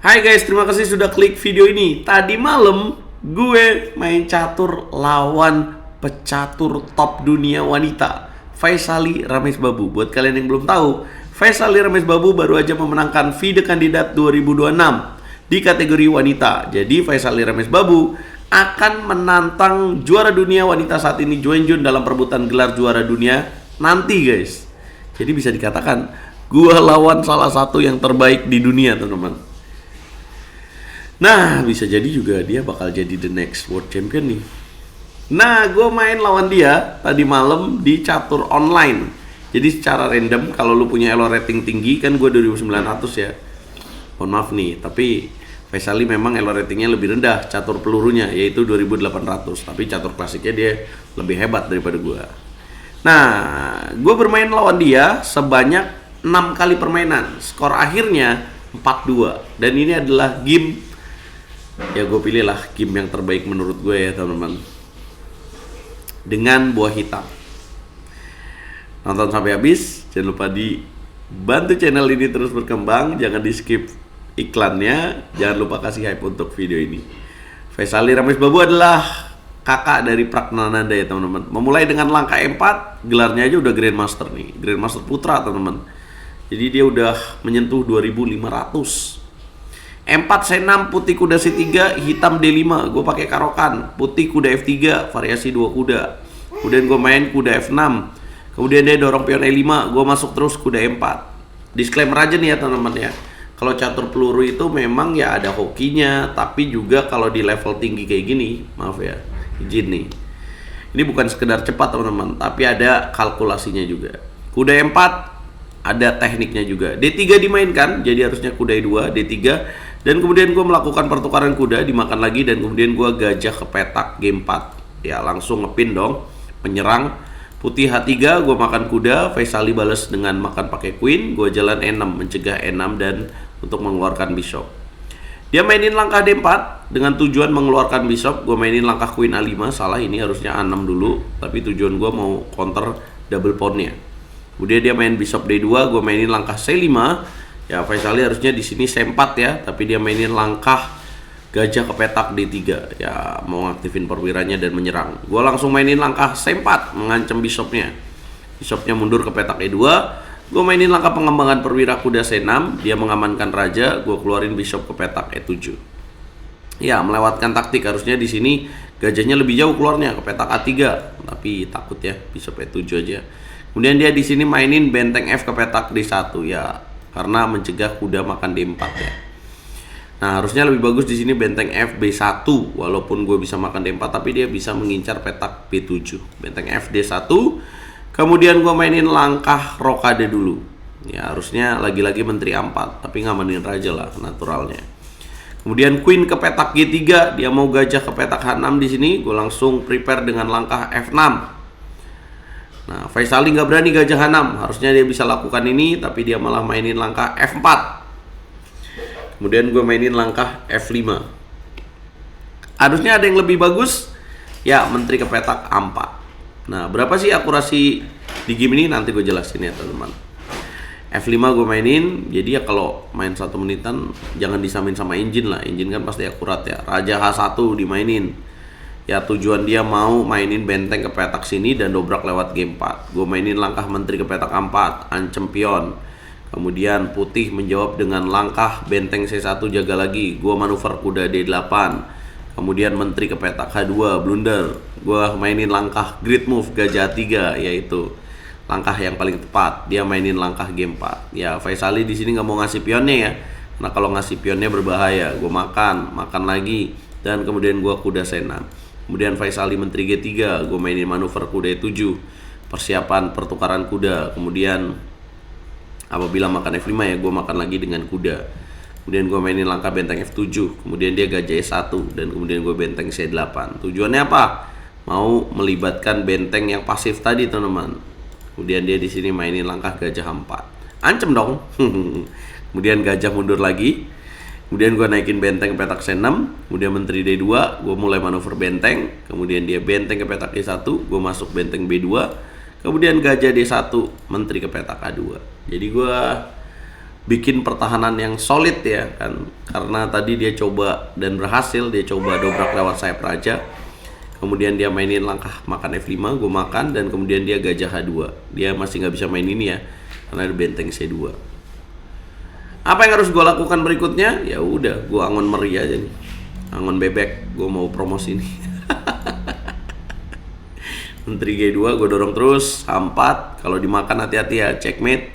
Hai guys, terima kasih sudah klik video ini. Tadi malam gue main catur lawan pecatur top dunia wanita, Faisali Rames Babu. Buat kalian yang belum tahu, Faisali Rames Babu baru aja memenangkan FIDE Kandidat 2026 di kategori wanita. Jadi Faisali Rames Babu akan menantang juara dunia wanita saat ini, Joen Jun, dalam perebutan gelar juara dunia nanti guys. Jadi bisa dikatakan gue lawan salah satu yang terbaik di dunia, teman-teman. Nah, bisa jadi juga dia bakal jadi the next world champion nih. Nah, gue main lawan dia tadi malam di catur online. Jadi secara random, kalau lu punya elo rating tinggi, kan gue 2900 ya. Mohon maaf nih, tapi Faisali memang elo ratingnya lebih rendah catur pelurunya, yaitu 2800. Tapi catur klasiknya dia lebih hebat daripada gue. Nah, gue bermain lawan dia sebanyak 6 kali permainan. Skor akhirnya 4-2. Dan ini adalah game, ya gue pilih lah game yang terbaik menurut gue ya teman-teman, dengan buah hitam. Nonton sampai habis, jangan lupa dibantu channel ini terus berkembang, jangan di skip iklannya, jangan lupa kasih hype untuk video ini. Faisali Rames Babu adalah kakak dari Pragnananda ya teman-teman. Memulai dengan langkah E4, gelarnya aja udah Grandmaster nih, Grandmaster Putra teman-teman. Jadi dia udah menyentuh 2500. E4 C6, putih kuda C3, hitam D5, gue pakai karokan, putih kuda F3, variasi 2 kuda. Kemudian gue main kuda F6, kemudian dia dorong pion E5, gue masuk terus kuda E4. Disclaimer aja nih ya teman-teman ya, kalau catur peluru itu memang ya ada hokinya, tapi juga kalau di level tinggi kayak gini, maaf ya, izin nih, ini bukan sekedar cepat teman-teman, tapi ada kalkulasinya juga. Kuda E4 ada tekniknya juga. D3 dimainkan, jadi harusnya kuda E2, D3. Dan kemudian gue melakukan pertukaran kuda, dimakan lagi, dan kemudian gue gajah ke petak game 4. Ya langsung ngepin dong, menyerang. Putih H3, gue makan kuda, Faisali balas dengan makan pakai queen, gue jalan E6, mencegah E6 dan untuk mengeluarkan bishop. Dia mainin langkah D4 dengan tujuan mengeluarkan bishop, gue mainin langkah queen A5, salah, ini harusnya A6 dulu, tapi tujuan gue mau counter double pawnnya. Kemudian dia main bishop D2, gue mainin langkah C5. Ya Faisali harusnya di sini C4 ya, tapi dia mainin langkah gajah ke petak D3. Ya mau ngaktifin perwiranya dan menyerang. Gua langsung mainin langkah C4, mengancam bishopnya. Bishopnya mundur ke petak E2. Gua mainin langkah pengembangan perwira kuda C6, dia mengamankan raja. Gua keluarin bishop ke petak E7. Ya melewatkan taktik, harusnya di sini gajahnya lebih jauh keluarnya ke petak A3, tapi takut ya, bishop E7 aja. Kemudian dia di sini mainin benteng F ke petak D1 ya, karena mencegah kuda makan D4 ya. Nah, harusnya lebih bagus di sini benteng F B1, walaupun gue bisa makan D4 tapi dia bisa mengincar petak B7. Benteng F D1. Kemudian gue mainin langkah rokade dulu. Ya, harusnya lagi-lagi menteri A4, tapi ngamanin raja lah naturalnya. Kemudian queen ke petak G3, dia mau gajah ke petak H6 di sini, gue langsung prepare dengan langkah F6. Nah, Faisali nggak berani gajah H6, harusnya dia bisa lakukan ini, tapi dia malah mainin langkah F4. Kemudian gue mainin langkah F5. Harusnya ada yang lebih bagus, ya menteri ke petak A4. Nah, berapa sih akurasi di game ini? Nanti gue jelasin ya teman-teman. F5 gue mainin, jadi ya kalau main 1 menitan jangan disamain sama engine lah, engine kan pasti akurat ya. Raja H1 dimainin. Ya tujuan dia mau mainin benteng ke petak sini dan dobrak lewat game 4. Gue mainin langkah menteri ke petak A4, ancam pion. Kemudian putih menjawab dengan langkah benteng C1 jaga lagi. Gue manuver kuda D8. Kemudian menteri ke petak H2, blunder. Gue mainin langkah grid move gajah 3, yaitu langkah yang paling tepat. Dia mainin langkah game 4. Ya Faisali di sini nggak mau ngasih pionnya ya, karena kalau ngasih pionnya berbahaya. Gue makan lagi, dan kemudian gue kuda C6. Kemudian Faisali menteri G3, gue mainin manuver kuda E7, persiapan pertukaran kuda. Kemudian apabila makan F5 ya, gue makan lagi dengan kuda. Kemudian gue mainin langkah benteng F7, kemudian dia gajah E1, dan kemudian gue benteng C8. Tujuannya apa? Mau melibatkan benteng yang pasif tadi teman-teman. Kemudian dia di sini mainin langkah gajah H4, ancem dong. Kemudian gajah mundur lagi. Kemudian gue naikin benteng ke petak C6, kemudian menteri D2, gue mulai manuver benteng, kemudian dia benteng ke petak E1, gue masuk benteng B2, kemudian gajah D1, menteri ke petak A2. Jadi gue bikin pertahanan yang solid ya kan, karena tadi dia coba dan berhasil, dia coba dobrak lewat sayap raja, kemudian dia mainin langkah makan F5, gue makan, dan kemudian dia gajah H2. Dia masih nggak bisa main ini ya karena ada benteng C2. Apa yang harus gue lakukan berikutnya? Ya udah, gue angon meri aja nih, angon bebek, gue mau promosi nih. Menteri G2 gue dorong terus, H4, kalau dimakan hati-hati ya, checkmate.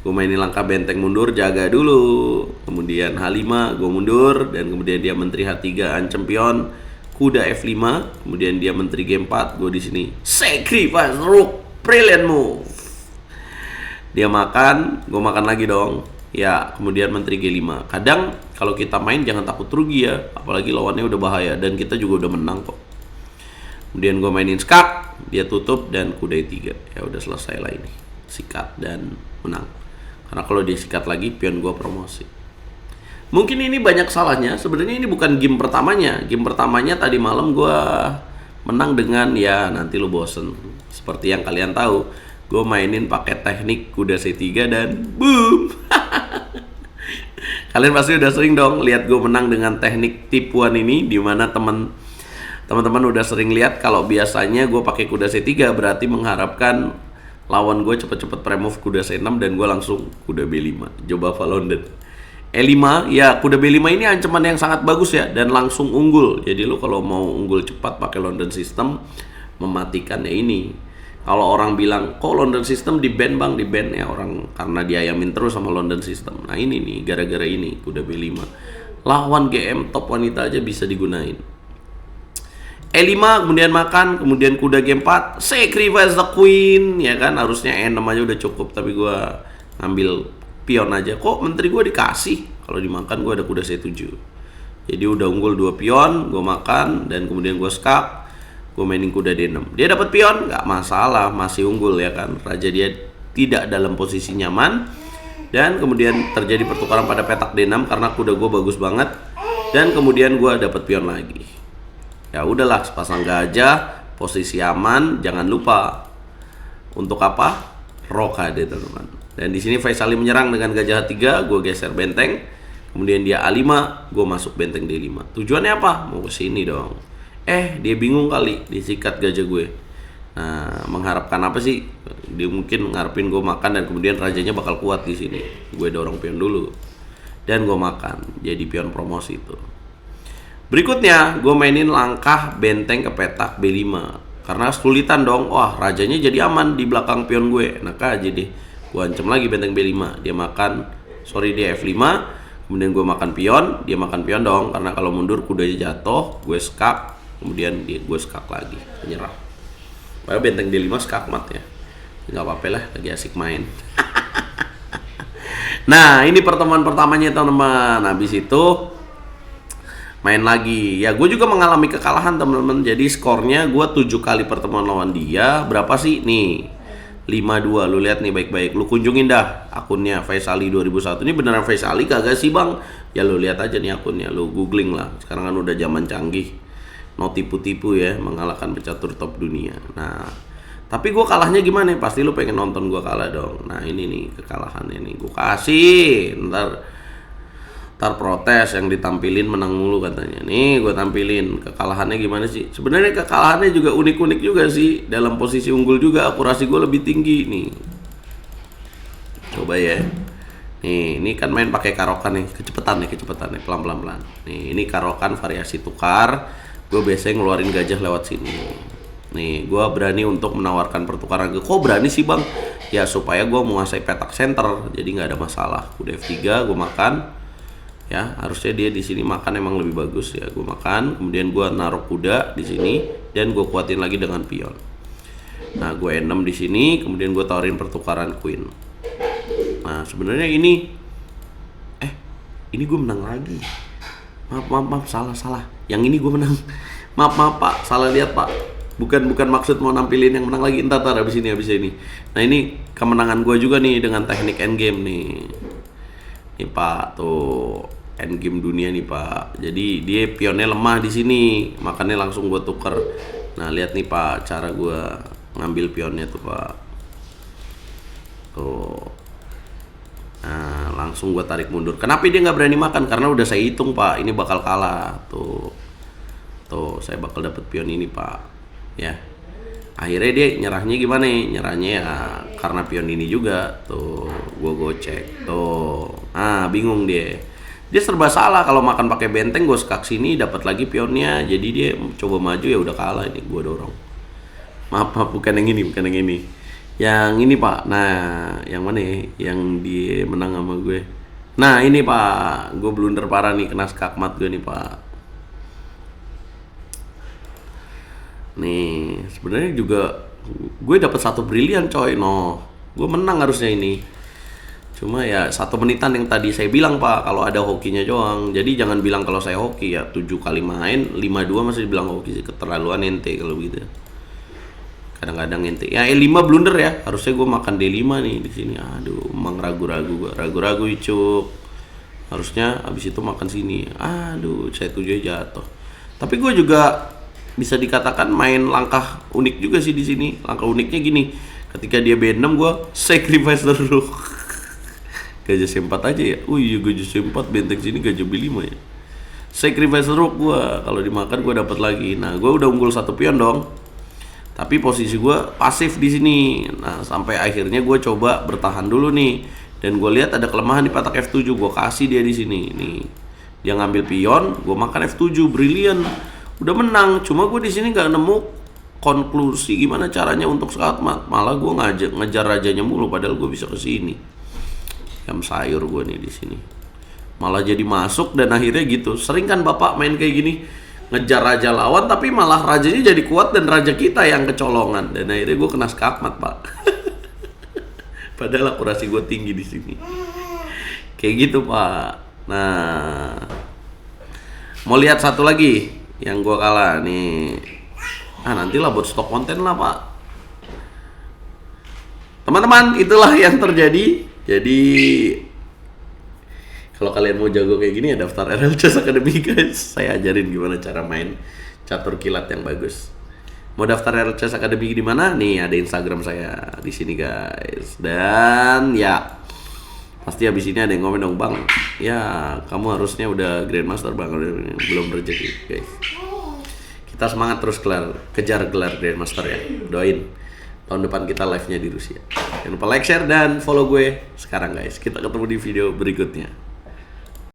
Gue mainin langkah benteng mundur, jaga dulu. Kemudian H5, gue mundur, dan kemudian dia menteri H3, ancam pion, kuda F5, kemudian dia menteri G4, gue di sini sacrifice rook, brilliant move. Dia makan, gue makan lagi dong. Ya, kemudian menteri G5. Kadang kalau kita main jangan takut rugi ya, apalagi lawannya udah bahaya dan kita juga udah menang kok. Kemudian gue mainin skak, dia tutup, dan kuda E3. Ya udah selesai lah ini, sikat dan menang. Karena kalau dia sikat lagi, pion gue promosi. Mungkin ini banyak salahnya. Sebenarnya ini bukan game pertamanya. Game pertamanya tadi malam gue menang dengan, ya nanti lu bosen. Seperti yang kalian tahu, gue mainin pakai teknik kuda C3 dan boom. Kalian pasti udah sering dong lihat gue menang dengan teknik tipuan ini, dimana teman-teman udah sering lihat kalau biasanya gue pakai kuda C3 berarti mengharapkan lawan gue cepet-cepet pre-move kuda C6 dan gue langsung kuda B5, coba London. E5, ya kuda B5 ini ancaman yang sangat bagus ya dan langsung unggul. Jadi lo kalau mau unggul cepat pakai London system, mematikan ya ini. Kalau orang bilang kok London system di ban bang, di ban ya orang karena diayamin terus sama London system. Nah ini nih gara-gara ini kuda B5 lawan GM top wanita aja bisa digunain. E5 kemudian makan, kemudian kuda G4, sacrifice the queen, ya kan harusnya E6 aja udah cukup, tapi gue ngambil pion aja. Kok menteri gue dikasih? Kalau dimakan gue ada kuda C7. Jadi udah unggul 2 pion, gue makan, dan kemudian gue skak, gue mainin kuda D6. Dia dapat pion, nggak masalah, masih unggul ya kan. Raja dia tidak dalam posisi nyaman, dan kemudian terjadi pertukaran pada petak D6 karena kuda gue bagus banget, dan kemudian gue dapat pion lagi. Ya udahlah, sepasang gajah, posisi aman, jangan lupa untuk apa? Rokade teman-teman. Dan di sini Faisali menyerang dengan gajah H3, gue geser benteng, kemudian dia A5, gue masuk benteng D5. Tujuannya apa? Mau ke sini dong. Dia bingung kali, disikat gajah gue. Nah, mengharapkan apa sih? Dia mungkin ngarepin gue makan dan kemudian rajanya bakal kuat di sini. Gue dorong pion dulu dan gue makan, jadi pion promosi itu. Berikutnya, gue mainin langkah benteng ke petak B5 karena kesulitan dong. Wah, rajanya jadi aman di belakang pion gue. Enak aja deh. Gue ancam lagi benteng B5. Dia makan, dia F5. Kemudian gue makan pion. Dia makan pion dong karena kalau mundur kudanya jatuh. Gue skak. Kemudian gue skak lagi, menyerah. Padahal benteng D5 skak mat ya. Nggak apa-apa lah, lagi asik main. Nah, ini pertemuan pertamanya teman-teman. Habis itu main lagi. Ya gue juga mengalami kekalahan teman-teman. Jadi skornya gue 7 kali pertemuan lawan dia. Berapa sih? Nih 5-2. Lu lihat nih baik-baik. Lu kunjungin dah akunnya Faisali 2001. Ini beneran Faisali kagak sih bang? Ya lu lihat aja nih akunnya. Lu googling lah. Sekarang kan udah zaman canggih. No tipu-tipu ya. Mengalahkan pecatur top dunia. Nah, tapi gue kalahnya gimana? Pasti lu pengen nonton gue kalah dong. Nah ini nih kekalahannya nih. Gue kasih. Ntar protes yang ditampilin menang mulu katanya. Nih gue tampilin kekalahannya gimana sih. Sebenarnya kekalahannya juga unik-unik juga sih. Dalam posisi unggul juga akurasi gue lebih tinggi nih. Coba ya. Nih ini kan main pakai karokan nih. Kecepatan nih pelan-pelan. Nih ini karokan variasi tukar. Gue biasanya ngeluarin gajah lewat sini. Nih gue berani untuk menawarkan pertukaran. Kok berani sih bang? Ya supaya gue menguasai petak center. Jadi nggak ada masalah. Kuda F3 gue makan. Ya harusnya dia di sini makan emang lebih bagus ya. Gue makan, kemudian gue naruh kuda di sini dan gue kuatin lagi dengan pion. Nah gue E6 di sini, kemudian gue tawarin pertukaran queen. Nah sebenarnya ini gue menang lagi. Maaf salah. Yang ini gue menang. Maaf pak, salah lihat pak. Bukan maksud mau nampilin yang menang lagi. Entar habis ini. Nah ini kemenangan gue juga nih dengan teknik endgame nih. Nih pak tuh. Endgame dunia nih pak. Jadi dia pionnya lemah di sini, makanya langsung gue tuker. Nah lihat nih pak, cara gue ngambil pionnya tuh pak. Tuh Nah, langsung gue tarik mundur. Kenapa dia nggak berani makan? Karena udah saya hitung pak, ini bakal kalah. Tuh saya bakal dapet pion ini pak. Ya, akhirnya dia nyerahnya gimana? Nyerahnya ya karena pion ini juga. Tuh, gue gocek. Tuh, bingung dia. Dia serba salah kalau makan pakai benteng. Gue skak sini dapat lagi pionnya. Jadi dia coba maju ya udah kalah ini. Gue dorong. Maaf, bukan yang ini, bukan yang ini. Yang ini pak. Nah, yang mana ya? Yang dia menang sama gue. Nah ini pak, gue blunder parah nih, kena skakmat gue nih pak. Nih sebenarnya juga gue dapat satu brilian coy. No, gue menang harusnya ini. Cuma ya 1 menitan yang tadi saya bilang pak, kalau ada hokinya doang. Jadi jangan bilang kalau saya hoki ya, 7 kali main 5-2 masih dibilang hoki sih. Keterlaluan ente kalau gitu. Kadang-kadang ente ya 5 blunder ya, harusnya gue makan D5 nih di sini. Aduh, emang ragu-ragu gue, ragu-ragu Icuk. Harusnya abis itu makan sini. Aduh, saya 7 jatuh. Tapi gue juga bisa dikatakan main langkah unik juga sih di sini. Langkah uniknya gini, ketika dia B6 gue sacrifice terus. Gajah C4 aja ya. Iya gajah C4 benteng sini gajah B5 ya. Sacrifice terus gue, kalau dimakan gue dapat lagi. Nah, gue udah unggul 1 pion dong. Tapi posisi gue pasif di sini. Nah, sampai akhirnya gue coba bertahan dulu nih. Dan gue lihat ada kelemahan di petak F7, gue kasih dia di sini. Nih, dia ngambil pion, gue makan F7, brilian. Udah menang. Cuma gue di sini nggak nemu konklusi gimana caranya untuk skakmat. Malah gue ngejar rajanya mulu, padahal gue bisa ke sini. Jam sayur gue nih di sini. Malah jadi masuk dan akhirnya gitu. Sering kan bapak main kayak gini, ngejar raja lawan tapi malah rajanya jadi kuat dan raja kita yang kecolongan, dan akhirnya gue kena skakmat pak. Padahal akurasi gue tinggi di sini. Kayak gitu pak. Nah, mau lihat satu lagi yang gue kalah nih. Nantilah buat stok konten lah pak. Teman-teman, itulah yang terjadi. Jadi kalau kalian mau jago kayak gini ya daftar RL Chess Academy guys. Saya ajarin gimana cara main catur kilat yang bagus. Mau daftar RL Chess Academy di mana? Nih ada Instagram saya di sini guys. Dan ya pasti habis ini ada yang komen dong, bang. Ya kamu harusnya udah Grandmaster bang, belum rezeki guys. Kita semangat terus kejar gelar Grandmaster ya. Doain tahun depan kita live-nya di Rusia. Jangan lupa like, share, dan follow gue sekarang guys. Kita ketemu di video berikutnya.